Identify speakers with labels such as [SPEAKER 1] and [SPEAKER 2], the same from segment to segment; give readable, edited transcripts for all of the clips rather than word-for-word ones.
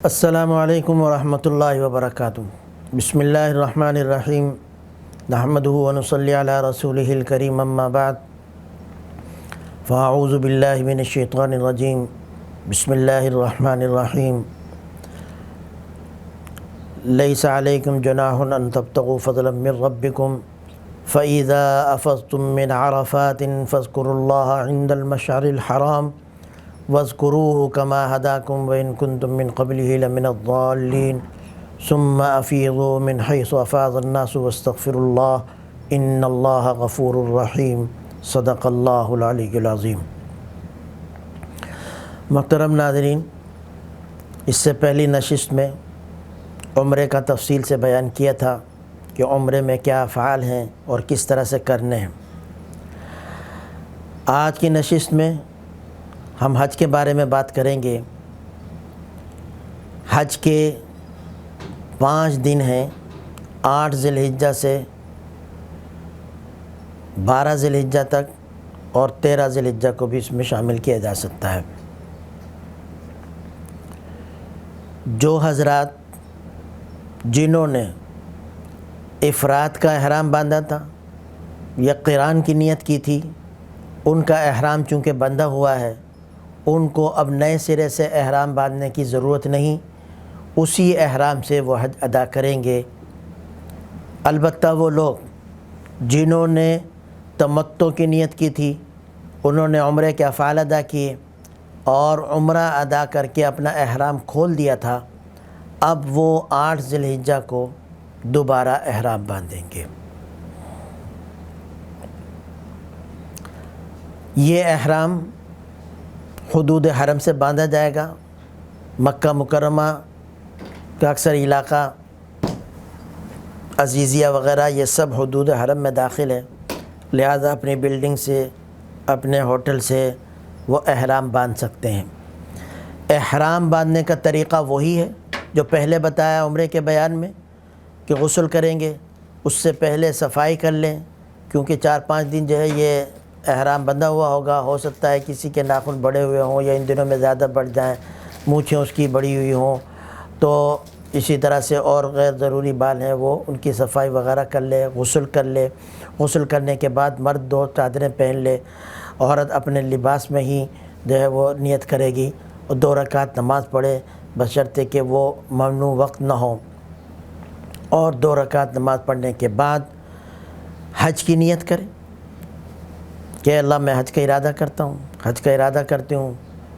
[SPEAKER 1] السلام علیکم ورحمۃ اللہ وبرکاتہ۔ بسم اللہ الرحمن الرحیم، نحمدہ ونصلی علی رسولہ الکریم، اما بعد فاعوذ باللہ من الشیطان الرجیم، بسم اللہ الرحمن الرحیم۔ لیس علیکم جناح ان تبتغوا فضلا من ربکم فاذا افضتم من عرفات فاذکروا اللہ عند المشعر الحرام واذکروہ کما ہداکم وإن کنتم من قبلہ لمن الضالین ثم افیضوا من حیث افاض الناس واستغفروا اللہ ان اللہ غفور رحیم، صدق اللہ العلی العظیم۔ محترم ناظرین، اس سے پہلی نشست میں عمرے کا تفصیل سے بیان کیا تھا کہ عمرے میں کیا افعال ہیں اور کس طرح سے کرنے ہیں۔ آج کی نشست میں ہم حج کے بارے میں بات کریں گے۔ حج کے 5 دن ہیں، 8 ذی الحجہ سے 12 ذی الحجہ تک، اور 13 ذی الحجہ کو بھی اس میں شامل کیا جا سکتا ہے۔ جو حضرات جنہوں نے افراد کا احرام باندھا تھا یا قران کی نیت کی تھی، ان کا احرام چونکہ بندھا ہوا ہے، ان کو اب نئے سرے سے احرام باندھنے کی ضرورت نہیں، اسی احرام سے وہ حج ادا کریں گے۔ البتہ وہ لوگ جنہوں نے تمتع کی نیت کی تھی، انہوں نے عمرے کے افعال ادا کیے اور عمرہ ادا کر کے اپنا احرام کھول دیا تھا، اب وہ 8 ذی الحجہ کو دوبارہ احرام باندھیں گے۔ یہ احرام حدود حرم سے باندھا جائے گا۔ مکہ مکرمہ کا اکثر علاقہ، عزیزیہ وغیرہ، یہ سب حدود حرم میں داخل ہے، لہذا اپنی بلڈنگ سے، اپنے ہوٹل سے وہ احرام باندھ سکتے ہیں۔ احرام باندھنے کا طریقہ وہی ہے جو پہلے بتایا عمرے کے بیان میں، کہ غسل کریں گے، اس سے پہلے صفائی کر لیں، کیونکہ 4-5 دن جو ہے یہ احرام بندھا ہوا ہوگا، ہو سکتا ہے کسی کے ناخن بڑے ہوئے ہوں یا ان دنوں میں زیادہ بڑھ جائیں، مونچھیں اس کی بڑی ہوئی ہوں، تو اسی طرح سے اور غیر ضروری بال ہیں وہ ان کی صفائی وغیرہ کر لے، غسل کر لے۔ غسل کرنے کے بعد مرد 2 چادریں پہن لے، عورت اپنے لباس میں ہی جو ہے وہ نیت کرے گی اور 2 رکعت نماز پڑھے، بشرطے کہ وہ ممنوع وقت نہ ہو، اور 2 رکعت نماز پڑھنے کے بعد حج کی نیت کرے کہ اللہ میں حج کا ارادہ کرتا ہوں، حج کا ارادہ کرتی ہوں،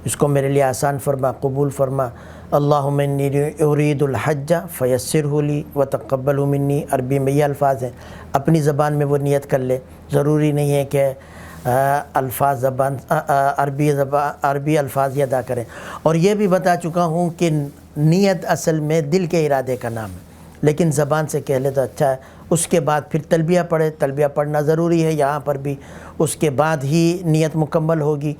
[SPEAKER 1] اس کو میرے لیے آسان فرما، قبول فرما۔ اللہم انی ارید الحج فیسرہ لی وتقبلہ منی، عربی میں یہ الفاظ ہیں، اپنی زبان میں وہ نیت کر لے، ضروری نہیں ہے کہ عربی الفاظ ہی ادا کریں۔ اور یہ بھی بتا چکا ہوں کہ نیت اصل میں دل کے ارادے کا نام ہے، لیکن زبان سے کہہ لے تو اچھا ہے۔ اس کے بعد پھر تلبیہ پڑھے، تلبیہ پڑھنا ضروری ہے یہاں پر بھی، اس کے بعد ہی نیت مکمل ہوگی۔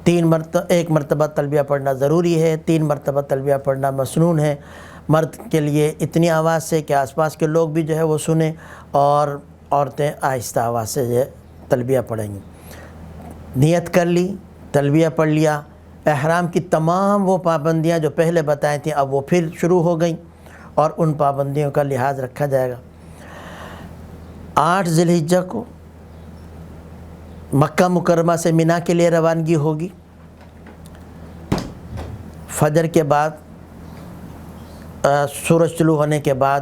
[SPEAKER 1] 1 مرتبہ تلبیہ پڑھنا ضروری ہے، 3 مرتبہ تلبیہ پڑھنا مسنون ہے۔ مرد کے لیے اتنی آواز سے کہ آس پاس کے لوگ بھی جو ہے وہ سنیں، اور عورتیں آہستہ آواز سے جو ہے تلبیہ پڑھیں گی۔ نیت کر لی، تلبیہ پڑھ لیا، احرام کی تمام وہ پابندیاں جو پہلے بتائی تھیں اب وہ پھر شروع ہو گئیں، اور ان پابندیوں کا لحاظ رکھا جائے گا۔ 8 ذی الحجہ کو مکہ مکرمہ سے مینا کے لیے روانگی ہوگی۔ فجر کے بعد، سورج طلوع ہونے کے بعد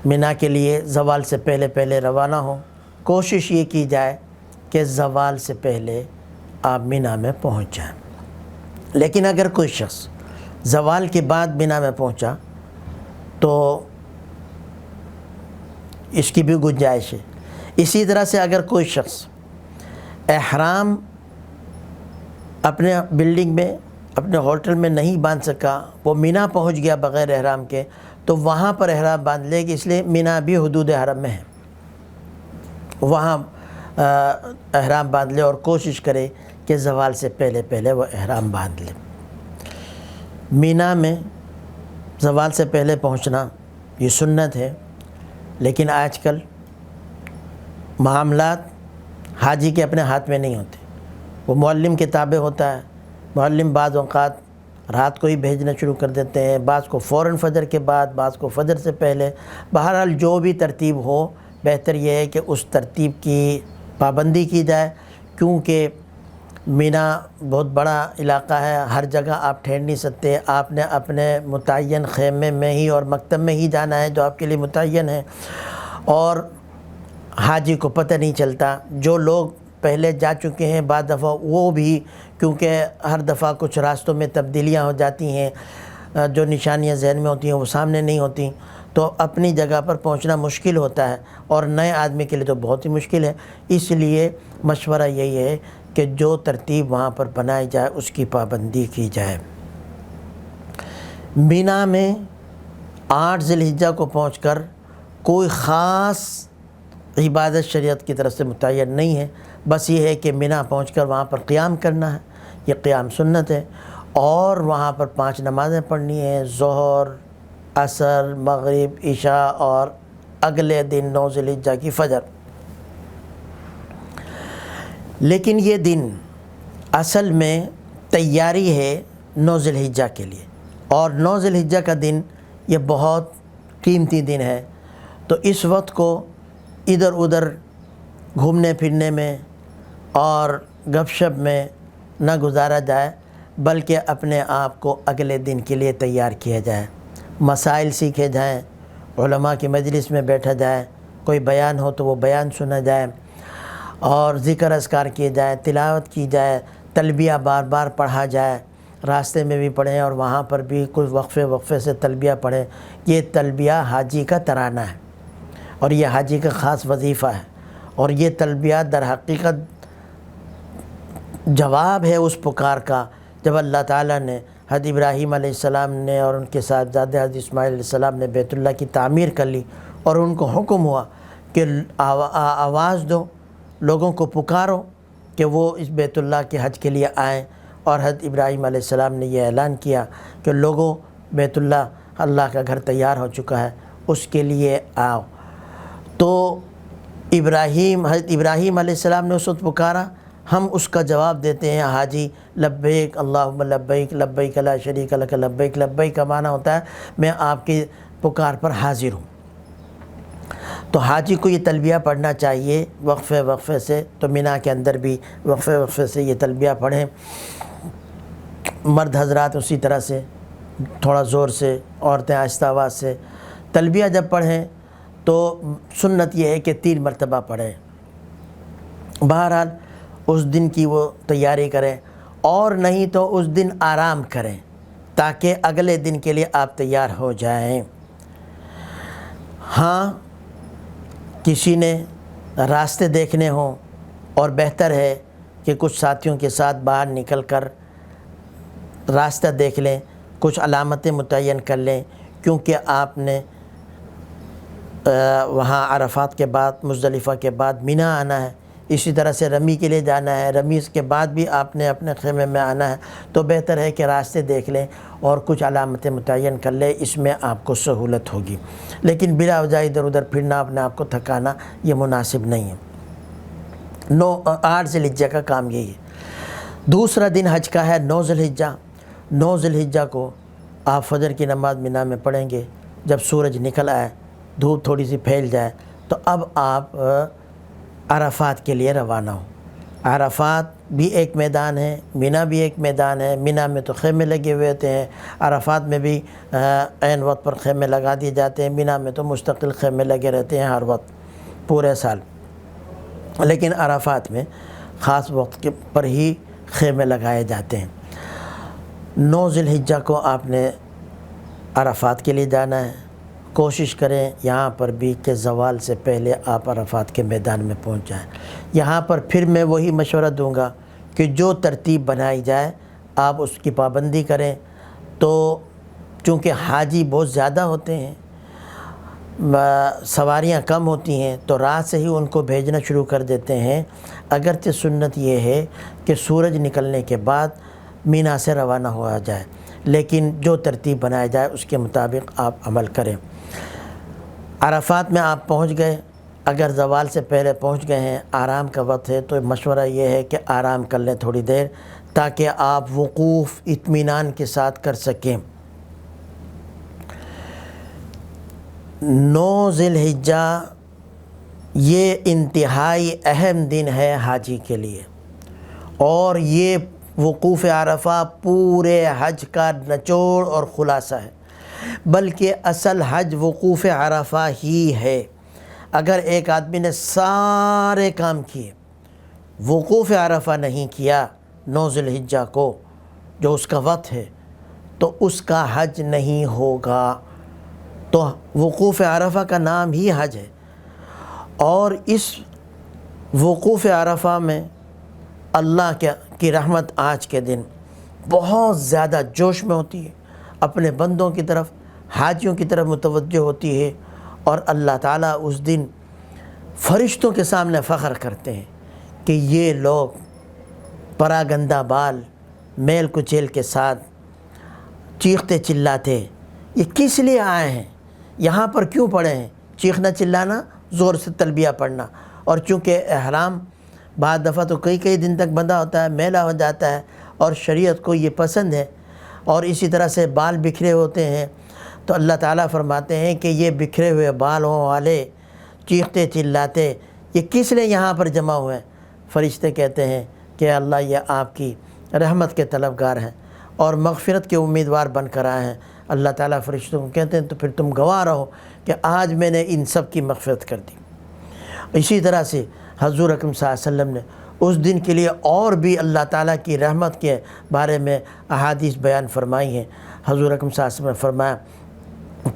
[SPEAKER 1] مینا کے لیے زوال سے پہلے روانہ ہوں۔ کوشش یہ کی جائے کہ زوال سے پہلے آپ مینا میں پہنچ جائیں، لیکن اگر کوئی شخص زوال کے بعد مینا میں پہنچا تو اس کی بھی گنجائش ہے۔ اسی طرح سے اگر کوئی شخص احرام اپنے بلڈنگ میں، اپنے ہوٹل میں نہیں باندھ سکا، وہ مینا پہنچ گیا بغیر احرام کے، تو وہاں پر احرام باندھ لے گی، اس لیے مینا بھی حدود حرم میں ہے، وہاں احرام باندھ لے اور کوشش کرے کہ زوال سے پہلے وہ احرام باندھ لے۔ مینا میں زوال سے پہلے پہنچنا یہ سنت ہے، لیکن آج کل معاملات حاجی کے اپنے ہاتھ میں نہیں ہوتے، وہ معلم کے تابع ہوتا ہے۔ معلم بعض اوقات رات کو ہی بھیجنا شروع کر دیتے ہیں، بعض کو فوراً فجر کے بعد، بعض کو فجر سے پہلے۔ بہرحال جو بھی ترتیب ہو، بہتر یہ ہے کہ اس ترتیب کی پابندی کی جائے، کیونکہ مینا بہت بڑا علاقہ ہے، ہر جگہ آپ ٹھہر نہیں سکتے، آپ نے اپنے متعین خیمے میں ہی اور مکتب میں ہی جانا ہے جو آپ کے لیے متعین ہے، اور حاجی کو پتہ نہیں چلتا۔ جو لوگ پہلے جا چکے ہیں بعض دفعہ وہ بھی، کیونکہ ہر دفعہ کچھ راستوں میں تبدیلیاں ہو جاتی ہیں، جو نشانیاں ذہن میں ہوتی ہیں وہ سامنے نہیں ہوتی، تو اپنی جگہ پر پہنچنا مشکل ہوتا ہے، اور نئے آدمی کے لیے تو بہت ہی مشکل ہے۔ اس لیے مشورہ یہی ہے کہ جو ترتیب وہاں پر بنائی جائے اس کی پابندی کی جائے۔ مینا میں 8 ذی الحجہ کو پہنچ کر کوئی خاص عبادت شریعت کی طرف سے متعین نہیں ہے، بس یہ ہے کہ مینا پہنچ کر وہاں پر قیام کرنا ہے، یہ قیام سنت ہے، اور وہاں پر 5 نمازیں پڑھنی ہیں، ظہر، عصر، مغرب، عشاء، اور اگلے دن 9 ذی الحجہ کی فجر۔ لیکن یہ دن اصل میں تیاری ہے 9 ذی الحجہ کے لیے، اور 9 ذی الحجہ کا دن یہ بہت قیمتی دن ہے، تو اس وقت کو ادھر ادھر گھومنے پھرنے میں اور گپ شپ میں نہ گزارا جائے، بلکہ اپنے آپ کو اگلے دن کے لیے تیار کیا جائے، مسائل سیکھے جائیں، علماء کی مجلس میں بیٹھا جائے، کوئی بیان ہو تو وہ بیان سنا جائے، اور ذکر اذکار کیے جائے، تلاوت کی جائے، تلبیہ بار بار پڑھا جائے، راستے میں بھی پڑھیں اور وہاں پر بھی کچھ وقفے سے تلبیہ پڑھیں۔ یہ تلبیہ حاجی کا ترانہ ہے، اور یہ حاجی کا خاص وظیفہ ہے، اور یہ تلبیہ در حقیقت جواب ہے اس پکار کا جب اللہ تعالیٰ نے حضرت ابراہیم علیہ السلام نے اور ان کے صاحبزادے حضرت اسماعیل علیہ السلام نے بیت اللہ کی تعمیر کر لی، اور ان کو حکم ہوا کہ آواز دو، لوگوں کو پکارو کہ وہ اس بیت اللہ کے حج کے لیے آئیں، اور حضرت ابراہیم علیہ السلام نے یہ اعلان کیا کہ لوگوں، بیت اللہ کا گھر تیار ہو چکا ہے، اس کے لیے آؤ۔ تو حضرت ابراہیم علیہ السلام نے اس وقت پکارا، ہم اس کا جواب دیتے ہیں حاجی لبیک اللہم لبیک لبیک لا شریک لک لبیک۔ لبیک کا معنی ہوتا ہے میں آپ کی پکار پر حاضر ہوں۔ تو حاجی کو یہ تلبیہ پڑھنا چاہیے وقفے سے، تو مینا کے اندر بھی وقفے سے یہ تلبیہ پڑھیں، مرد حضرات اسی طرح سے تھوڑا زور سے، عورتیں آہستہ آواز سے۔ تلبیہ جب پڑھیں تو سنت یہ ہے کہ 3 مرتبہ پڑھیں۔ بہرحال اس دن کی وہ تیاری کریں، اور نہیں تو اس دن آرام کریں تاکہ اگلے دن کے لیے آپ تیار ہو جائیں۔ ہاں، کسی نے راستے دیکھنے ہوں اور بہتر ہے کہ کچھ ساتھیوں کے ساتھ باہر نکل کر راستہ دیکھ لیں، کچھ علامتیں متعین کر لیں، کیونکہ آپ نے وہاں عرفات کے بعد، مزدلفہ کے بعد مینا آنا ہے، اسی طرح سے رمی کے لیے جانا ہے، رمی کے بعد بھی آپ نے اپنے خیمے میں آنا ہے، تو بہتر ہے کہ راستے دیکھ لیں اور کچھ علامتیں متعین کر لیں، اس میں آپ کو سہولت ہوگی۔ لیکن بلا وجہ ادھر ادھر پھرنا، اپنے آپ کو تھکانا، یہ مناسب نہیں ہے۔ 8 ذی الحجہ کا کام یہی ہے۔ دوسرا دن حج کا ہے 9 ذی الحجہ۔ 9 ذی الحجہ کو آپ فجر کی نماز مینا میں پڑھیں گے، جب سورج نکل آئے، دھوپ تھوڑی سی پھیل جائے، تو اب آپ عرفات کے لیے روانہ ہوں۔ عرفات بھی ایک میدان ہے، مینا بھی ایک میدان ہے۔ مینا میں تو خیمے لگے ہوئے ہوتے ہیں، عرفات میں بھی عین وقت پر خیمے لگا دیے جاتے ہیں۔ مینا میں تو مستقل خیمے لگے رہتے ہیں ہر وقت، پورے سال، لیکن عرفات میں خاص وقت پر ہی خیمے لگائے جاتے ہیں۔ 9 ذی الحجہ کو آپ نے عرفات کے لیے جانا ہے۔ کوشش کریں یہاں پر بھی کہ زوال سے پہلے آپ عرفات کے میدان میں پہنچ جائیں۔ یہاں پر پھر میں وہی مشورہ دوں گا کہ جو ترتیب بنائی جائے آپ اس کی پابندی کریں۔ تو چونکہ حاجی بہت زیادہ ہوتے ہیں، سواریاں کم ہوتی ہیں، تو رات سے ہی ان کو بھیجنا شروع کر دیتے ہیں۔ اگرچہ سنت یہ ہے کہ سورج نکلنے کے بعد مینا سے روانہ ہوا جائے، لیکن جو ترتیب بنایا جائے اس کے مطابق آپ عمل کریں۔ عرفات میں آپ پہنچ گئے، اگر زوال سے پہلے پہنچ گئے ہیں، آرام کا وقت ہے، تو مشورہ یہ ہے کہ آرام کر لیں تھوڑی دیر، تاکہ آپ وقوف اطمینان کے ساتھ کر سکیں۔ 9 ذی الحجہ یہ انتہائی اہم دن ہے حاجی کے لیے، اور یہ وقوف عرفہ پورے حج کا نچوڑ اور خلاصہ ہے، بلکہ اصل حج وقوف عرفہ ہی ہے۔ اگر ایک آدمی نے سارے کام کیے، وقوف عرفہ نہیں کیا 9 ذی الحجہ کو جو اس کا وقت ہے، تو اس کا حج نہیں ہوگا۔ تو وقوف عرفہ کا نام ہی حج ہے، اور اس وقوف عرفہ میں اللہ کی رحمت آج کے دن بہت زیادہ جوش میں ہوتی ہے، اپنے بندوں کی طرف، حاجیوں کی طرف متوجہ ہوتی ہے، اور اللہ تعالیٰ اس دن فرشتوں کے سامنے فخر کرتے ہیں کہ یہ لوگ پراگندہ بال میل کچیل کے ساتھ چیختے چلاتے یہ کس لیے آئے ہیں، یہاں پر کیوں پڑے ہیں؟ چیخنا چلانا، زور سے تلبیہ پڑھنا، اور چونکہ احرام بعض دفعہ تو کئی دن تک بندھا ہوتا ہے، میلا ہو جاتا ہے، اور شریعت کو یہ پسند ہے، اور اسی طرح سے بال بکھرے ہوتے ہیں، تو اللہ تعالیٰ فرماتے ہیں کہ یہ بکھرے ہوئے بالوں والے چیختے چلاتے یہ کس لیے یہاں پر جمع ہوئے ہیں؟ فرشتے کہتے ہیں کہ اللہ یہ آپ کی رحمت کے طلبگار ہیں اور مغفرت کے امیدوار بن کر آئے ہیں۔ اللہ تعالیٰ فرشتوں کو کہتے ہیں تو پھر تم گواہ رہو کہ آج میں نے ان سب کی مغفرت کر دی۔ اسی طرح سے حضور اکرم صلی اللہ علیہ وسلم نے اس دن کے لیے اور بھی اللہ تعالیٰ کی رحمت کے بارے میں احادیث بیان فرمائی ہیں۔ حضور اکرم صلی اللہ علیہ وسلم نے فرمایا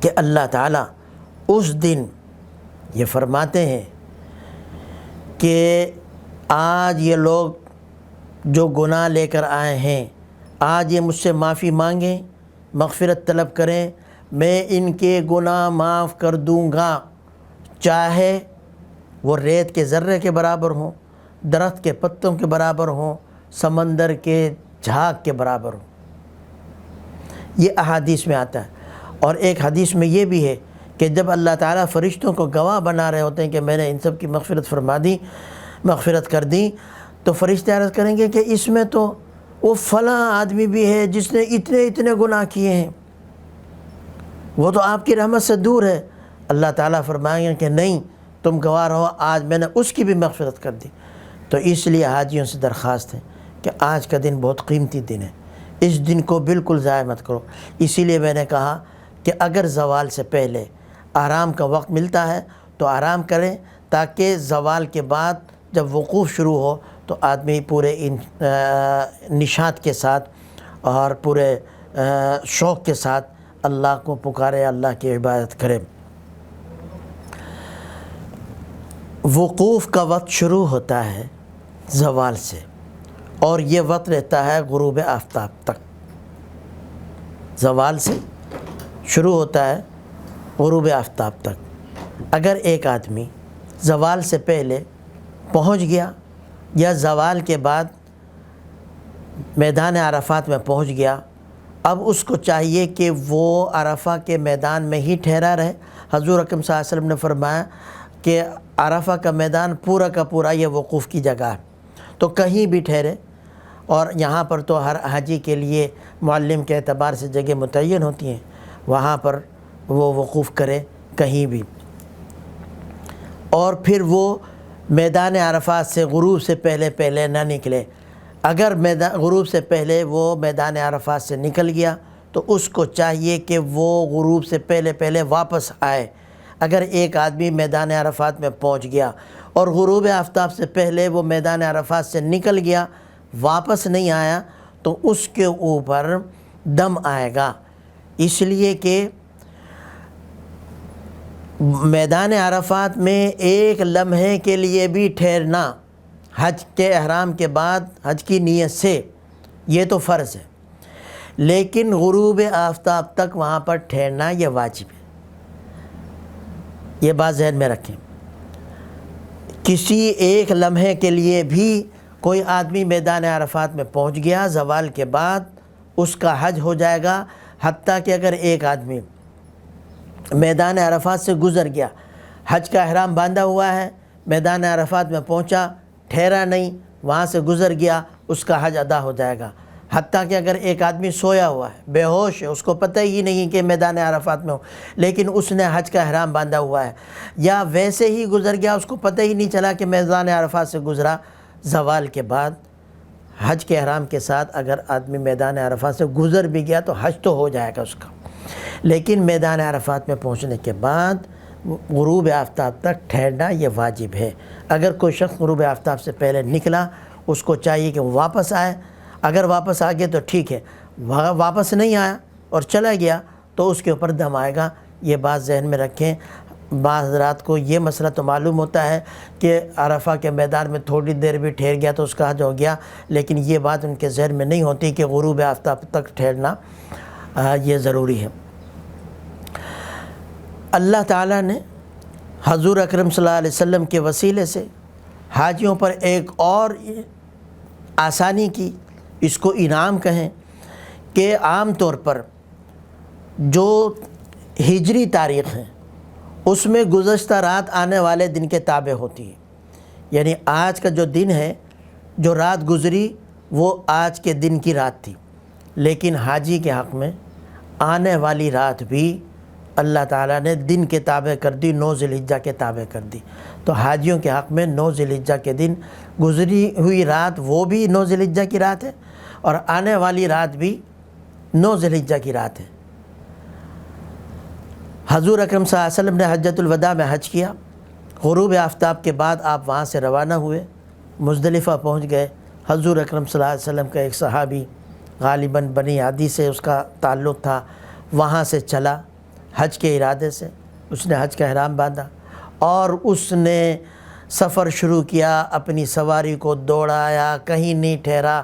[SPEAKER 1] کہ اللہ تعالیٰ اس دن یہ فرماتے ہیں کہ آج یہ لوگ جو گناہ لے کر آئے ہیں، آج یہ مجھ سے معافی مانگیں، مغفرت طلب کریں، میں ان کے گناہ معاف کر دوں گا، چاہے وہ ریت کے ذرے کے برابر ہوں، درخت کے پتوں کے برابر ہوں، سمندر کے جھاگ کے برابر ہوں۔ یہ احادیث میں آتا ہے۔ اور ایک حدیث میں یہ بھی ہے کہ جب اللہ تعالیٰ فرشتوں کو گواہ بنا رہے ہوتے ہیں کہ میں نے ان سب کی مغفرت کر دی، تو فرشتے عرض کریں گے کہ اس میں تو وہ فلاں آدمی بھی ہے جس نے اتنے گناہ کیے ہیں، وہ تو آپ کی رحمت سے دور ہے۔ اللہ تعالیٰ فرمائیں گے کہ نہیں، تم گواہ رہو، آج میں نے اس کی بھی مغفرت کر دی۔ تو اس لیے حاجیوں سے درخواست ہے کہ آج کا دن بہت قیمتی دن ہے، اس دن کو بالکل ضائع مت کرو۔ اسی لیے میں نے کہا کہ اگر زوال سے پہلے آرام کا وقت ملتا ہے تو آرام کریں، تاکہ زوال کے بعد جب وقوف شروع ہو تو آدمی پورے نشاط کے ساتھ اور پورے شوق کے ساتھ اللہ کو پکارے، اللہ کی عبادت کرے۔ وقوف کا وقت شروع ہوتا ہے زوال سے، اور یہ وقت رہتا ہے غروب آفتاب تک۔ زوال سے شروع ہوتا ہے غروب آفتاب تک۔ اگر ایک آدمی زوال سے پہلے پہنچ گیا یا زوال کے بعد میدان عرفات میں پہنچ گیا، اب اس کو چاہیے کہ وہ عرفہ کے میدان میں ہی ٹھہرا رہے۔ حضور اکرم صلی اللہ علیہ وسلم نے فرمایا کہ عرفہ کا میدان پورا کا پورا یہ وقوف کی جگہ ہے، تو کہیں بھی ٹھہرے، اور یہاں پر تو ہر حاجی کے لیے معلم کے اعتبار سے جگہ متعین ہوتی ہیں، وہاں پر وہ وقوف کرے کہیں بھی۔ اور پھر وہ میدان عرفات سے غروب سے پہلے نہ نکلے۔ اگر غروب سے پہلے وہ میدان عرفات سے نکل گیا تو اس کو چاہیے کہ وہ غروب سے پہلے واپس آئے۔ اگر ایک آدمی میدان عرفات میں پہنچ گیا اور غروب آفتاب سے پہلے وہ میدان عرفات سے نکل گیا، واپس نہیں آیا، تو اس کے اوپر دم آئے گا، اس لیے کہ میدان عرفات میں ایک لمحے کے لیے بھی ٹھہرنا حج کے احرام کے بعد حج کی نیت سے یہ تو فرض ہے، لیکن غروب آفتاب تک وہاں پر ٹھہرنا یہ واجب ہے۔ یہ بات ذہن میں رکھیں۔ کسی ایک لمحے کے لیے بھی کوئی آدمی میدان عرفات میں پہنچ گیا زوال کے بعد، اس کا حج ہو جائے گا، حتیٰ کہ اگر ایک آدمی میدان عرفات سے گزر گیا، حج کا احرام باندھا ہوا ہے، میدان عرفات میں پہنچا، ٹھہرا نہیں، وہاں سے گزر گیا، اس کا حج ادا ہو جائے گا۔ حتیٰ کہ اگر ایک آدمی سویا ہوا ہے، بے ہوش ہے، اس کو پتہ ہی نہیں کہ میدان عرفات میں ہو، لیکن اس نے حج کا احرام باندھا ہوا ہے، یا ویسے ہی گزر گیا، اس کو پتہ ہی نہیں چلا کہ میدان عرفات سے گزرا، زوال کے بعد حج کے احرام کے ساتھ اگر آدمی میدان عرفات سے گزر بھی گیا تو حج تو ہو جائے گا اس کا۔ لیکن میدان عرفات میں پہنچنے کے بعد غروب آفتاب تک ٹھہرنا یہ واجب ہے۔ اگر کوئی شخص غروب آفتاب سے پہلے نکلا، اس کو چاہیے کہ وہ واپس آئے۔ اگر واپس آ گیا تو ٹھیک ہے، واپس نہیں آیا اور چلا گیا تو اس کے اوپر دم آئے گا۔ یہ بات ذہن میں رکھیں۔ بعض حضرات کو یہ مسئلہ تو معلوم ہوتا ہے کہ عرفہ کے میدان میں تھوڑی دیر بھی ٹھہر گیا تو اس کا حج ہو گیا، لیکن یہ بات ان کے ذہن میں نہیں ہوتی کہ غروب آفتاب تک ٹھہرنا یہ ضروری ہے۔ اللہ تعالیٰ نے حضور اکرم صلی اللہ علیہ وسلم کے وسیلے سے حاجیوں پر ایک اور آسانی کی، اس کو انعام کہیں، کہ عام طور پر جو ہجری تاریخ ہے اس میں گزشتہ رات آنے والے دن کے تابع ہوتی ہے، یعنی آج کا جو دن ہے، جو رات گزری وہ آج کے دن کی رات تھی، لیکن حاجی کے حق میں آنے والی رات بھی اللہ تعالیٰ نے دن کے تابع کر دی، 9 ذی الحجہ کے تابع کر دی۔ تو حاجیوں کے حق میں 9 ذی الحجہ کے دن گزری ہوئی رات وہ بھی 9 ذی الحجہ کی رات ہے، اور آنے والی رات بھی 9 ذی الحجہ کی رات ہے۔ حضور اکرم صلی اللہ علیہ وسلم نے حجۃ الوداع میں حج کیا، غروب آفتاب کے بعد آپ وہاں سے روانہ ہوئے، مزدلفہ پہنچ گئے۔ حضور اکرم صلی اللہ علیہ وسلم کا ایک صحابی، غالباً بنی عدی سے اس کا تعلق تھا، وہاں سے چلا حج کے ارادے سے، اس نے حج کا احرام باندھا اور اس نے سفر شروع کیا، اپنی سواری کو دوڑایا، کہیں نہیں ٹھہرا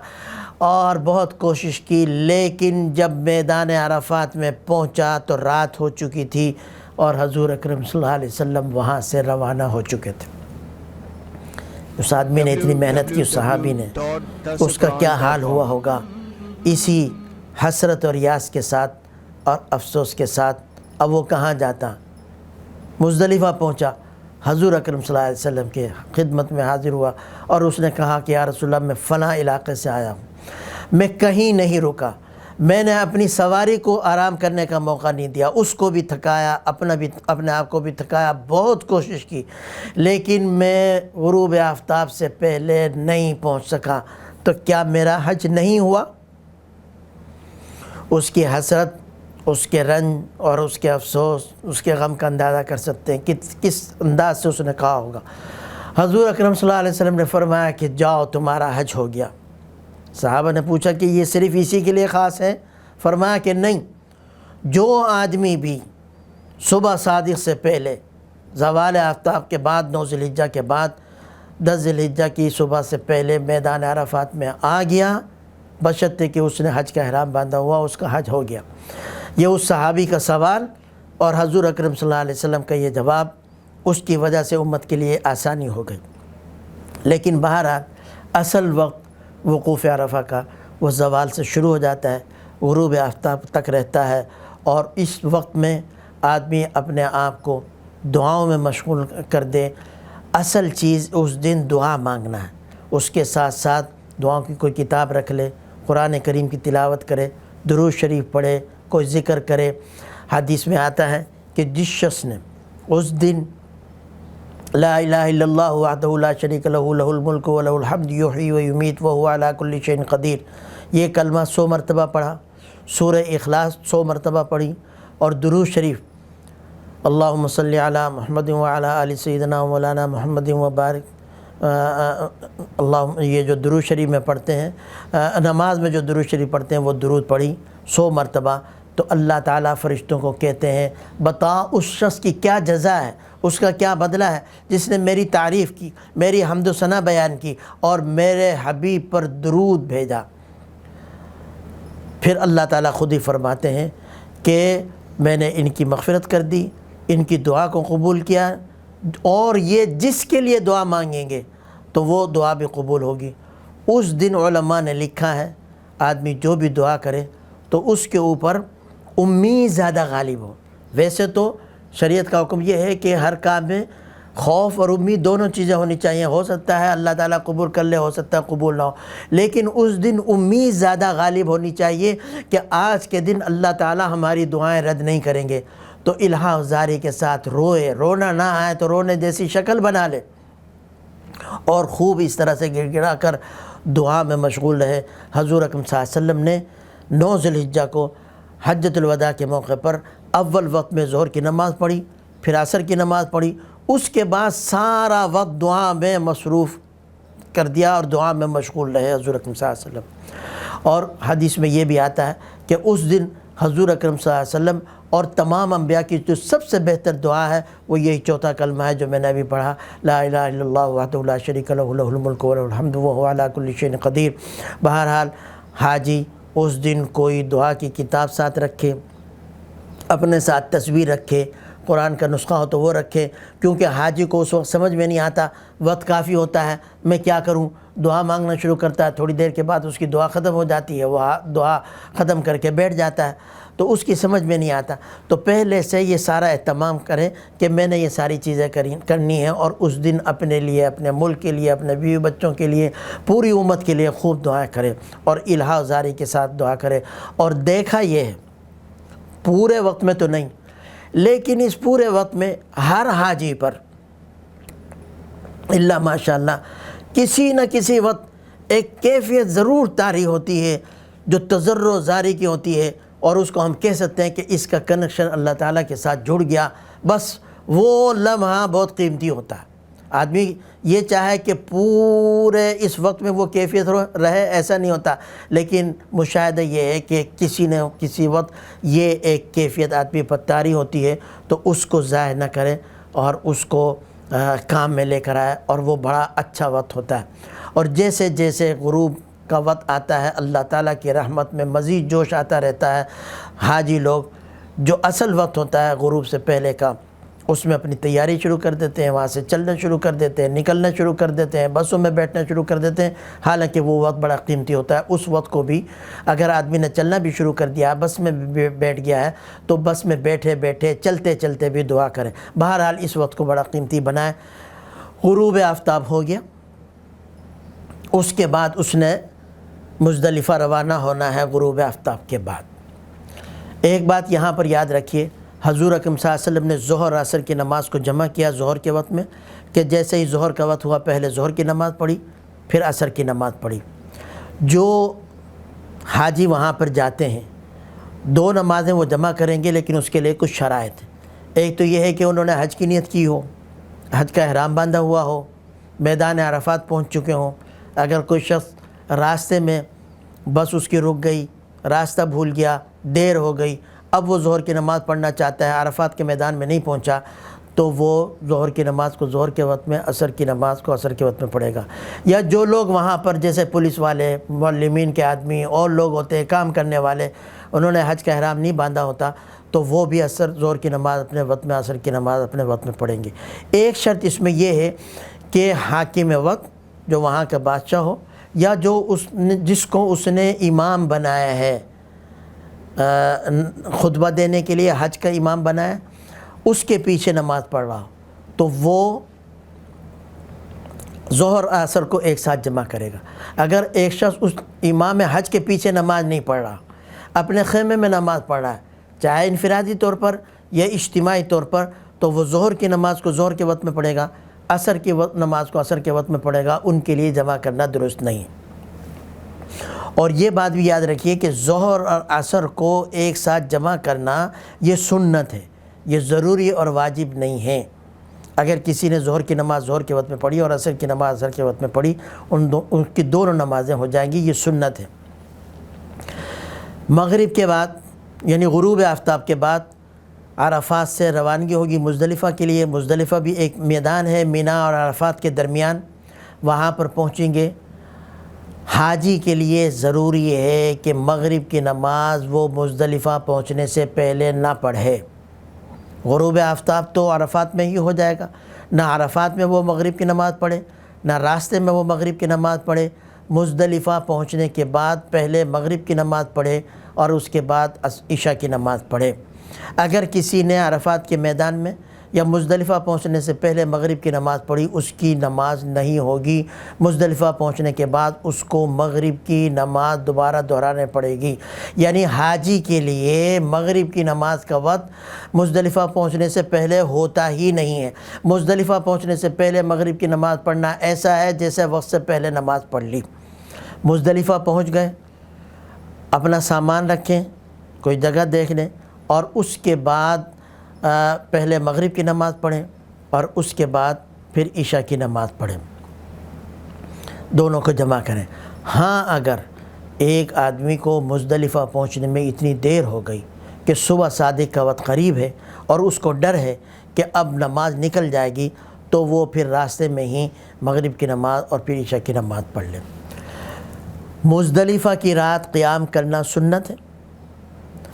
[SPEAKER 1] اور بہت کوشش کی، لیکن جب میدان عرفات میں پہنچا تو رات ہو چکی تھی اور حضور اکرم صلی اللہ علیہ وسلم وہاں سے روانہ ہو چکے تھے۔ اس آدمی نے اتنی محنت کی، اس صحابی نے، اس کا کیا حال ہوا ہوگا؟ اسی حسرت اور یاس کے ساتھ اور افسوس کے ساتھ اب وہ کہاں جاتا؟ مزدلفہ پہنچا، حضور اکرم صلی اللہ علیہ وسلم کے خدمت میں حاضر ہوا اور اس نے کہا کہ یا رسول اللہ، میں فلاں علاقے سے آیا ہوں، میں کہیں نہیں رکا، میں نے اپنی سواری کو آرام کرنے کا موقع نہیں دیا، اس کو بھی تھکایا، اپنے آپ کو بھی تھکایا، بہت کوشش کی، لیکن میں غروب آفتاب سے پہلے نہیں پہنچ سکا، تو کیا میرا حج نہیں ہوا؟ اس کی حسرت، اس کے رنج اور اس کے افسوس، اس کے غم کا اندازہ کر سکتے ہیں کہ کس انداز سے اس نے کہا ہوگا۔ حضور اکرم صلی اللہ علیہ وسلم نے فرمایا کہ جاؤ، تمہارا حج ہو گیا۔ صحابہ نے پوچھا کہ یہ صرف اسی کے لیے خاص ہے؟ فرمایا کہ نہیں، جو آدمی بھی صبح صادق سے پہلے، زوال آفتاب کے بعد، 9 ذی الحجہ کے بعد، 10 ذی الحجہ کی صبح سے پہلے میدان عرفات میں آ گیا، بشرطے کہ اس نے حج کا احرام باندھا ہوا، اس کا حج ہو گیا۔ یہ اس صحابی کا سوال اور حضور اکرم صلی اللہ علیہ وسلم کا یہ جواب، اس کی وجہ سے امت کے لیے آسانی ہو گئی۔ لیکن بہرحال اصل وقت وقوف عرفہ کا وہ زوال سے شروع ہو جاتا ہے، غروب آفتاب تک رہتا ہے، اور اس وقت میں آدمی اپنے آپ کو دعاؤں میں مشغول کر دے۔ اصل چیز اس دن دعا مانگنا ہے، اس کے ساتھ ساتھ دعاؤں کی کوئی کتاب رکھ لے، قرآن کریم کی تلاوت کرے، درود شریف پڑھے، کوئی ذکر کرے۔ حدیث میں آتا ہے کہ جس شخص نے اس دن لا الہ الا اللہ وحدہ لا شریک لہ لہ الملک و لہ الحمد یحیی و یمیت وہو علی کل شیء قدیر، یہ کلمہ 100 مرتبہ پڑھا، سورہ اخلاص 100 مرتبہ پڑھی، اور درود شریف اللہم صلی علی محمد وعلی آل سیدنا مولانا محمد وبارک اللہم، یہ جو درود شریف میں پڑھتے ہیں، نماز میں جو درود شریف پڑھتے ہیں وہ درود پڑھی 100 مرتبہ، تو اللہ تعالیٰ فرشتوں کو کہتے ہیں بتا اس شخص کی کیا جزا ہے، اس کا کیا بدلہ ہے جس نے میری تعریف کی، میری حمد و ثنا بیان کی اور میرے حبیب پر درود بھیجا۔ پھر اللہ تعالیٰ خود ہی فرماتے ہیں کہ میں نے ان کی مغفرت کر دی، ان کی دعا کو قبول کیا، اور یہ جس کے لیے دعا مانگیں گے تو وہ دعا بھی قبول ہوگی۔ اس دن علماء نے لکھا ہے آدمی جو بھی دعا کرے تو اس کے اوپر امید زیادہ غالب ہو۔ ویسے تو شریعت کا حکم یہ ہے کہ ہر کام میں خوف اور امید دونوں چیزیں ہونی چاہیے. ہو سکتا ہے اللہ تعالیٰ قبول کر لے، ہو سکتا ہے قبول نہ ہو، لیکن اس دن امید زیادہ غالب ہونی چاہیے کہ آج کے دن اللہ تعالیٰ ہماری دعائیں رد نہیں کریں گے. تو الہا زاری کے ساتھ روئے، رونا نہ آئے تو رونے جیسی شکل بنا لے، اور خوب اس طرح سے گڑ گڑا کر دعا میں مشغول رہے. حضور اکرم صلی اللہ علیہ وسلم نے 9 ذی الحجہ کو حجۃ الوداع کے موقع پر اول وقت میں ظہر کی نماز پڑھی، پھر عصر کی نماز پڑھی، اس کے بعد سارا وقت دعا میں مصروف کر دیا اور دعا میں مشغول رہے حضور اکرم صلی اللہ علیہ وسلم. اور حدیث میں یہ بھی آتا ہے کہ اس دن حضور اکرم صلی اللہ علیہ وسلم اور تمام انبیاء کی جو سب سے بہتر دعا ہے وہ یہی چوتھا کلمہ ہے جو میں نے ابھی پڑھا، لا الہ الا اللہ وحدہ لا شریک لہ لہ الملک و لہ الحمد وہو علی کل شیء قدیر. بہرحال حاجی اس دن کوئی دعا کی کتاب ساتھ رکھے، اپنے ساتھ تصویر رکھے، قرآن کا نسخہ ہو تو وہ رکھے، کیونکہ حاجی کو اس وقت سمجھ میں نہیں آتا، وقت کافی ہوتا ہے، میں کیا کروں، دعا مانگنا شروع کرتا ہے، تھوڑی دیر کے بعد اس کی دعا ختم ہو جاتی ہے، وہ دعا ختم کر کے بیٹھ جاتا ہے، تو اس کی سمجھ میں نہیں آتا. تو پہلے سے یہ سارا اہتمام کریں کہ میں نے یہ ساری چیزیں کرنی ہیں، اور اس دن اپنے لیے، اپنے ملک کے لیے، اپنے بیوی بچوں کے لیے، پوری امت کے لیے خوب دعائیں کریں اور الہا زاری کے ساتھ دعا کریں. اور دیکھا یہ ہے پورے وقت میں تو نہیں، لیکن اس پورے وقت میں ہر حاجی پر اللہ ماشاءاللہ کسی نہ کسی وقت ایک کیفیت ضرور طاری ہوتی ہے جو تضرع زاری کی ہوتی ہے، اور اس کو ہم کہہ سکتے ہیں کہ اس کا کنیکشن اللہ تعالیٰ کے ساتھ جڑ گیا. بس وہ لمحہ بہت قیمتی ہوتا ہے. آدمی یہ چاہے کہ پورے اس وقت میں وہ کیفیت رہے، ایسا نہیں ہوتا، لیکن مشاہدہ یہ ہے کہ کسی نہ کسی وقت یہ ایک کیفیت آدمی پر طاری ہوتی ہے، تو اس کو ضائع نہ کرے اور اس کو کام میں لے کر آئے، اور وہ بڑا اچھا وقت ہوتا ہے. اور جیسے جیسے غروب کا وقت آتا ہے اللہ تعالیٰ کی رحمت میں مزید جوش آتا رہتا ہے. حاجی لوگ جو اصل وقت ہوتا ہے غروب سے پہلے کا، اس میں اپنی تیاری شروع کر دیتے ہیں، وہاں سے چلنا شروع کر دیتے ہیں، نکلنا شروع کر دیتے ہیں، بسوں میں بیٹھنا شروع کر دیتے ہیں. حالانکہ وہ وقت بڑا قیمتی ہوتا ہے. اس وقت کو بھی اگر آدمی نے چلنا بھی شروع کر دیا، بس میں بیٹھ گیا ہے، تو بس میں بیٹھے بیٹھے چلتے چلتے بھی دعا کریں. بہرحال اس وقت کو بڑا قیمتی بنائیں. غروب آفتاب ہو گیا، اس کے بعد اس نے مزدلفہ روانہ ہونا ہے. غروب آفتاب کے بعد ایک بات یہاں پر یاد رکھیے، حضور اکرم صلی اللہ علیہ وسلم نے ظہر عصر کی نماز کو جمع کیا ظہر کے وقت میں، کہ جیسے ہی ظہر کا وقت ہوا پہلے ظہر کی نماز پڑھی، پھر عصر کی نماز پڑھی. جو حاجی وہاں پر جاتے ہیں 2 نمازیں وہ جمع کریں گے، لیکن اس کے لیے کچھ شرائط ہیں. ایک تو یہ ہے کہ انہوں نے حج کی نیت کی ہو، حج کا احرام باندھا ہوا ہو، میدان عرفات پہنچ چکے ہوں. اگر کوئی شخص راستے میں بس اس کی رک گئی، راستہ بھول گیا، دیر ہو گئی، اب وہ ظہر کی نماز پڑھنا چاہتا ہے، عرفات کے میدان میں نہیں پہنچا، تو وہ ظہر کی نماز کو ظہر کے وقت میں، عصر کی نماز کو عصر کے وقت میں پڑھے گا. یا جو لوگ وہاں پر جیسے پولیس والے، معلمین کے آدمی اور لوگ ہوتے ہیں کام کرنے والے، انہوں نے حج کا احرام نہیں باندھا ہوتا، تو وہ بھی ظہر کی نماز اپنے وقت میں، عصر کی نماز اپنے وقت میں پڑھیں گے. ایک شرط اس میں یہ ہے کہ حاکم وقت جو وہاں کا بادشاہ ہو، یا جو جس کو اس نے امام بنایا ہے، خطبہ دینے کے لیے حج کا امام بنایا، اس کے پیچھے نماز پڑھ رہا ہو، تو وہ ظہر عصر کو ایک ساتھ جمع کرے گا. اگر ایک شخص اس امام حج کے پیچھے نماز نہیں پڑھ رہا، اپنے خیمے میں نماز پڑھ رہا ہے، چاہے انفرادی طور پر یا اجتماعی طور پر، تو وہ ظہر کی نماز کو ظہر کے وقت میں پڑھے گا، عصر کی نماز کو عصر کے وقت میں پڑھے گا. ان کے لیے جمع کرنا درست نہیں. اور یہ بات بھی یاد رکھیے کہ ظہر اور عصر کو ایک ساتھ جمع کرنا یہ سنت ہے، یہ ضروری اور واجب نہیں ہے. اگر کسی نے ظہر کی نماز ظہر کے وقت میں پڑھی اور عصر کی نماز عصر کے وقت میں پڑھی، ان کی دونوں نمازیں ہو جائیں گی، یہ سنت ہے. مغرب کے بعد یعنی غروب آفتاب کے بعد عرفات سے روانگی ہوگی مزدلفہ کے لیے. مزدلفہ بھی ایک میدان ہے مینا اور عرفات کے درمیان، وہاں پر پہنچیں گے. حاجی کے لیے ضروری ہے کہ مغرب کی نماز وہ مزدلفہ پہنچنے سے پہلے نہ پڑھے. غروب آفتاب تو عرفات میں ہی ہو جائے گا، نہ عرفات میں وہ مغرب کی نماز پڑھے، نہ راستے میں وہ مغرب کی نماز پڑھے. مزدلفہ پہنچنے کے بعد پہلے مغرب کی نماز پڑھے اور اس کے بعد عشاء کی نماز پڑھے. اگر کسی نے عرفات کے میدان میں یا مزدلفہ پہنچنے سے پہلے مغرب کی نماز پڑھی اس کی نماز نہیں ہوگی، مزدلفہ پہنچنے کے بعد اس کو مغرب کی نماز دوبارہ دہرانے پڑے گی۔ یعنی حاجی کے لیے مغرب کی نماز کا وقت مزدلفہ پہنچنے سے پہلے ہوتا ہی نہیں ہے۔ مزدلفہ پہنچنے سے پہلے مغرب کی نماز پڑھنا ایسا ہے جیسے وقت سے پہلے نماز پڑھ لی۔ مزدلفہ پہنچ گئے، اپنا سامان رکھیں، کوئی جگہ دیکھ لیں، اور اس کے بعد پہلے مغرب کی نماز پڑھیں اور اس کے بعد پھر عشاء کی نماز پڑھیں، دونوں کو جمع کریں۔ ہاں اگر ایک آدمی کو مزدلفہ پہنچنے میں اتنی دیر ہو گئی کہ صبح صادق کا وقت قریب ہے اور اس کو ڈر ہے کہ اب نماز نکل جائے گی، تو وہ پھر راستے میں ہی مغرب کی نماز اور پھر عشاء کی نماز پڑھ لیں۔ مزدلفہ کی رات قیام کرنا سنت ہے۔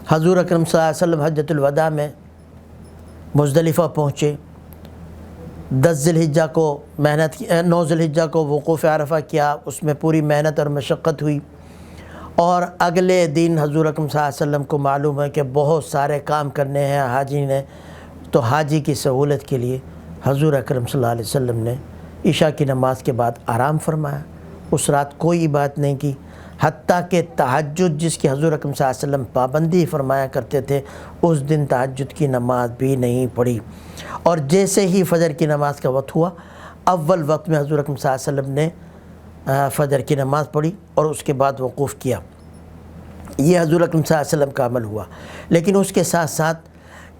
[SPEAKER 1] حضور اکرم صلی اللہ علیہ وسلم حجۃ الوداع میں مزدلفہ پہنچے، 10 ذی الحجہ کو 9 ذی الحجہ کو وقوف عرفہ کیا، اس میں پوری محنت اور مشقت ہوئی، اور اگلے دن حضور اکرم صلی اللہ علیہ وسلم کو معلوم ہے کہ بہت سارے کام کرنے ہیں حاجی نے، تو حاجی کی سہولت کے لیے حضور اکرم صلی اللہ علیہ وسلم نے عشاء کی نماز کے بعد آرام فرمایا۔ اس رات کوئی بات نہیں کی، حتیٰ کہ تہجد جس کی حضور اکرم صلی اللہ علیہ وسلم پابندی فرمایا کرتے تھے، اس دن تہجد کی نماز بھی نہیں پڑھی۔ اور جیسے ہی فجر کی نماز کا وقت ہوا، اول وقت میں حضور اکرم صلی اللہ علیہ وسلم نے فجر کی نماز پڑھی اور اس کے بعد وقوف کیا۔ یہ حضور اکرم صلی اللہ علیہ وسلم کا عمل ہوا۔ لیکن اس کے ساتھ ساتھ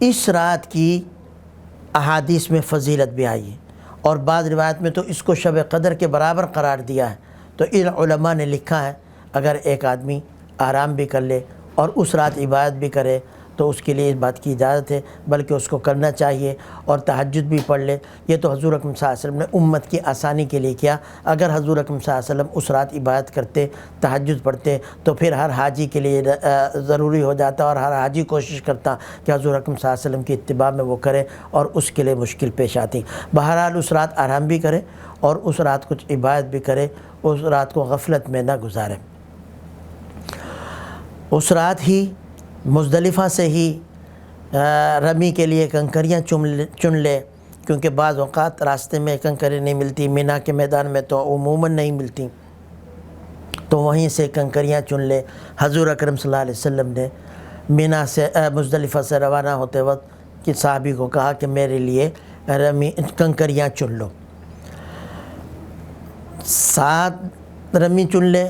[SPEAKER 1] اس رات کی احادیث میں فضیلت بھی آئی ہے، اور بعض روایت میں تو اس کو شب قدر کے برابر قرار دیا ہے۔ تو ان علماء نے لکھا ہے اگر ایک آدمی آرام بھی کر لے اور اس رات عبادت بھی کرے تو اس کے لیے اس بات کی اجازت ہے، بلکہ اس کو کرنا چاہیے، اور تہجد بھی پڑھ لے۔ یہ تو حضور اکرم صلی اللہ علیہ وسلم نے امت کی آسانی کے لیے کیا۔ اگر حضور اکرم صلی اللہ علیہ وسلم اس رات عبادت کرتے، تہجد پڑھتے، تو پھر ہر حاجی کے لیے ضروری ہو جاتا، اور ہر حاجی کوشش کرتا کہ حضور اکرم صلی اللہ علیہ وسلم کی اتباع میں وہ کرے، اور اس کے لیے مشکل پیش آتی۔ بہرحال اس رات آرام بھی کرے اور اس رات کچھ عبادت بھی کرے، اس رات کو غفلت میں نہ گزارے۔ اس رات ہی مزدلفہ سے ہی رمی کے لیے کنکریاں چن لے، کیونکہ بعض اوقات راستے میں کنکریاں نہیں ملتی، مینا کے میدان میں تو عموماً نہیں ملتی، تو وہیں سے کنکریاں چن لے۔ حضور اکرم صلی اللہ علیہ وسلم نے مینا سے مزدلفہ سے روانہ ہوتے وقت کہ صحابی کو کہا کہ میرے لیے کنکریاں چن لو۔ 7 رمی چن لے،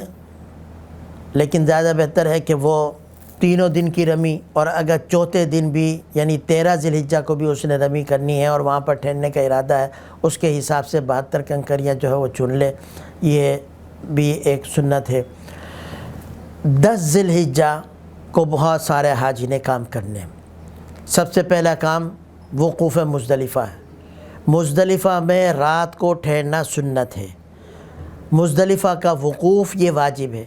[SPEAKER 1] لیکن زیادہ بہتر ہے کہ وہ تینوں دن کی رمی، اور اگر چوتھے دن بھی یعنی 13 ذی الحجہ کو بھی اس نے رمی کرنی ہے اور وہاں پر ٹھہرنے کا ارادہ ہے، اس کے حساب سے 72 کنکریاں جو ہے وہ چن لے۔ یہ بھی ایک سنت ہے۔ 10 ذی الحجہ کو بہت سارے حاجی نے کام کرنے۔ سب سے پہلا کام وقوف مزدلفہ ہے۔ مزدلفہ میں رات کو ٹھہرنا سنت ہے۔ مزدلفہ کا وقوف یہ واجب ہے۔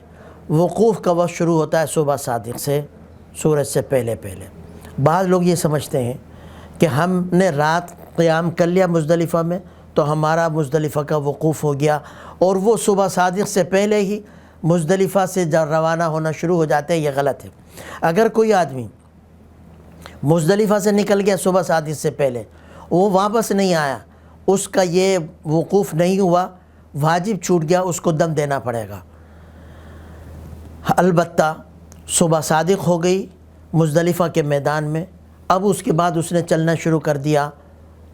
[SPEAKER 1] وقوف کا وقت شروع ہوتا ہے صبح صادق سے، سورج سے پہلے۔ بعض لوگ یہ سمجھتے ہیں کہ ہم نے رات قیام کر لیا مزدلفہ میں تو ہمارا مزدلفہ کا وقوف ہو گیا، اور وہ صبح صادق سے پہلے ہی مزدلفہ سے روانہ ہونا شروع ہو جاتے ہیں۔ یہ غلط ہے۔ اگر کوئی آدمی مزدلفہ سے نکل گیا صبح صادق سے پہلے، وہ واپس نہیں آیا، اس کا یہ وقوف نہیں ہوا، واجب چھوٹ گیا، اس کو دم دینا پڑے گا۔ البتہ صبح صادق ہو گئی مزدلفہ کے میدان میں، اب اس کے بعد اس نے چلنا شروع کر دیا،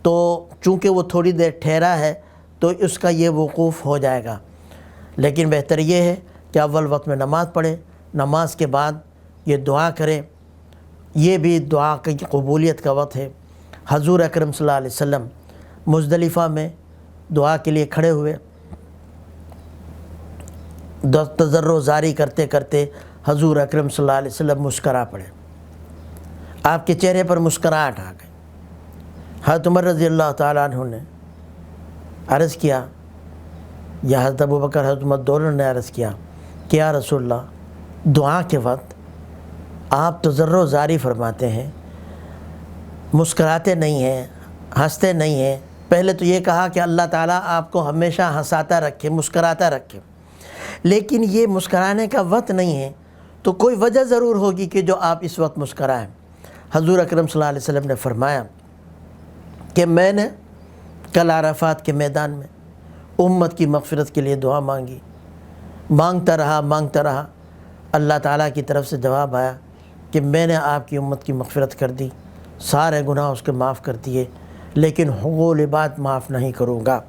[SPEAKER 1] تو چونکہ وہ تھوڑی دیر ٹھہرا ہے تو اس کا یہ وقوف ہو جائے گا۔ لیکن بہتر یہ ہے کہ اول وقت میں نماز پڑھے، نماز کے بعد یہ دعا کرے۔ یہ بھی دعا کی قبولیت کا وقت ہے۔ حضور اکرم صلی اللہ علیہ وسلم مزدلفہ میں دعا کے لیے کھڑے ہوئے، تضرع زاری کرتے کرتے حضور اکرم صلی اللہ علیہ وسلم مسکرا پڑے۔ آپ کے چہرے پر مسکراہٹ آ گئی۔ حضرت عمر رضی اللہ تعالیٰ عنہ نے عرض کیا، یا حضرت ابوبکر حضرت عمر دونوں نے عرض کیا کہ یا رسول اللہ، دعا کے وقت آپ تضرع زاری فرماتے ہیں، مسکراتے نہیں ہیں، ہنستے نہیں ہیں۔ پہلے تو یہ کہا کہ اللہ تعالیٰ آپ کو ہمیشہ ہنساتا رکھے، مسکراتا رکھے، لیکن یہ مسکرانے کا وقت نہیں ہے، تو کوئی وجہ ضرور ہوگی کہ جو آپ اس وقت مسکرائیں۔ حضور اکرم صلی اللہ علیہ وسلم نے فرمایا کہ میں نے کل عرفات کے میدان میں امت کی مغفرت کے لیے دعا مانگی، مانگتا رہا، اللہ تعالیٰ کی طرف سے جواب آیا کہ میں نے آپ کی امت کی مغفرت کر دی، سارے گناہ اس کے معاف کر دیے، لیکن حقوق العباد معاف نہیں کروں گا۔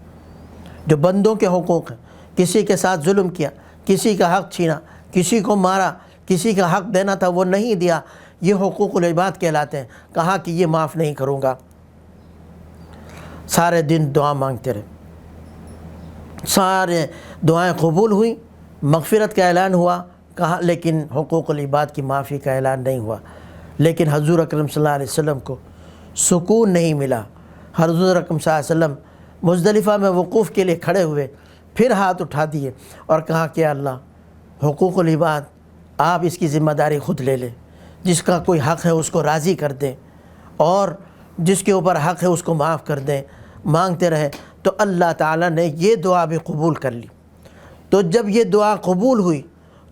[SPEAKER 1] جو بندوں کے حقوق ہیں، کسی کے ساتھ ظلم کیا، کسی کا حق چھینا، کسی کو مارا، کسی کا حق دینا تھا وہ نہیں دیا، یہ حقوق العباد کہلاتے ہیں، کہا کہ یہ معاف نہیں کروں گا۔ سارے دن دعا مانگتے رہے، سارے دعائیں قبول ہوئیں، مغفرت کا اعلان ہوا، کہا لیکن حقوق العباد کی معافی کا اعلان نہیں ہوا۔ لیکن حضور اکرم صلی اللہ علیہ وسلم کو سکون نہیں ملا۔ حضور اکرم صلی اللہ علیہ وسلم مزدلفہ میں وقوف کے لیے کھڑے ہوئے، پھر ہاتھ اٹھا دیے اور کہا کہ اللہ حقوق العباد آپ اس کی ذمہ داری خود لے لیں، جس کا کوئی حق ہے اس کو راضی کر دیں، اور جس کے اوپر حق ہے اس کو معاف کر دیں۔ مانگتے رہے تو اللہ تعالیٰ نے یہ دعا بھی قبول کر لی۔ تو جب یہ دعا قبول ہوئی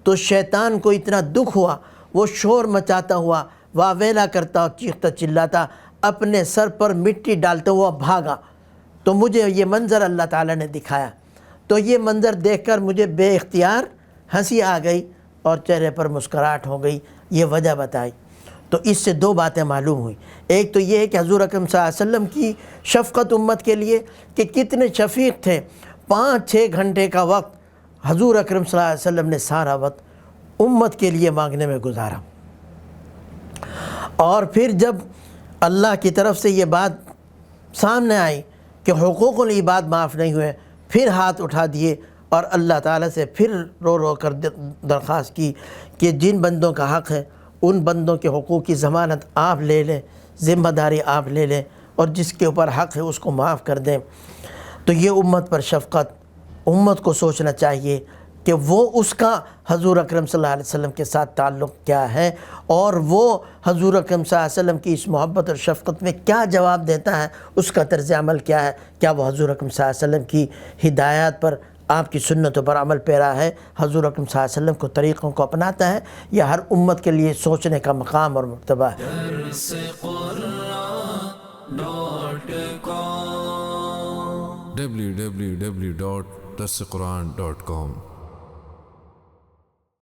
[SPEAKER 1] تو شیطان کو اتنا دکھ ہوا، وہ شور مچاتا ہوا، واویلا کرتا اور چیختا چلاتا اپنے سر پر مٹی ڈالتا ہوا بھاگا۔ تو مجھے یہ منظر اللہ تعالیٰ نے دکھایا، تو یہ منظر دیکھ کر مجھے بے اختیار ہنسی آ گئی اور چہرے پر مسکراہٹ ہو گئی۔ یہ وجہ بتائی تو اس سے دو باتیں معلوم ہوئیں۔ ایک تو یہ ہے کہ حضور اکرم صلی اللہ علیہ وسلم کی شفقت امت کے لیے کہ کتنے شفیق تھے۔ 5-6 گھنٹے کا وقت حضور اکرم صلی اللہ علیہ وسلم نے سارا وقت امت کے لیے مانگنے میں گزارا، اور پھر جب اللہ کی طرف سے یہ بات سامنے آئی کہ حقوق العباد معاف نہیں ہوئے، پھر ہاتھ اٹھا دیے اور اللہ تعالیٰ سے پھر رو کر درخواست کی کہ جن بندوں کا حق ہے ان بندوں کے حقوق کی ضمانت آپ لے لیں، ذمہ داری آپ لے لیں، اور جس کے اوپر حق ہے اس کو معاف کر دیں۔ تو یہ امت پر شفقت، امت کو سوچنا چاہیے کہ وہ اس کا حضور اکرم صلی اللہ علیہ وسلم کے ساتھ تعلق کیا ہے، اور وہ حضور اکرم صلی اللہ علیہ وسلم کی اس محبت اور شفقت میں کیا جواب دیتا ہے، اس کا طرز عمل کیا ہے۔ کیا وہ حضور اکرم صلی اللہ علیہ وسلم کی ہدایات پر، آپ کی سنتوں پر عمل پیرا ہے، حضور اکرم صلی اللہ علیہ وسلم کو طریقوں کو اپناتا ہے، یا ہر امت کے لیے سوچنے کا مقام اور مرتبہ ہے۔
[SPEAKER 2] www.darsequran.com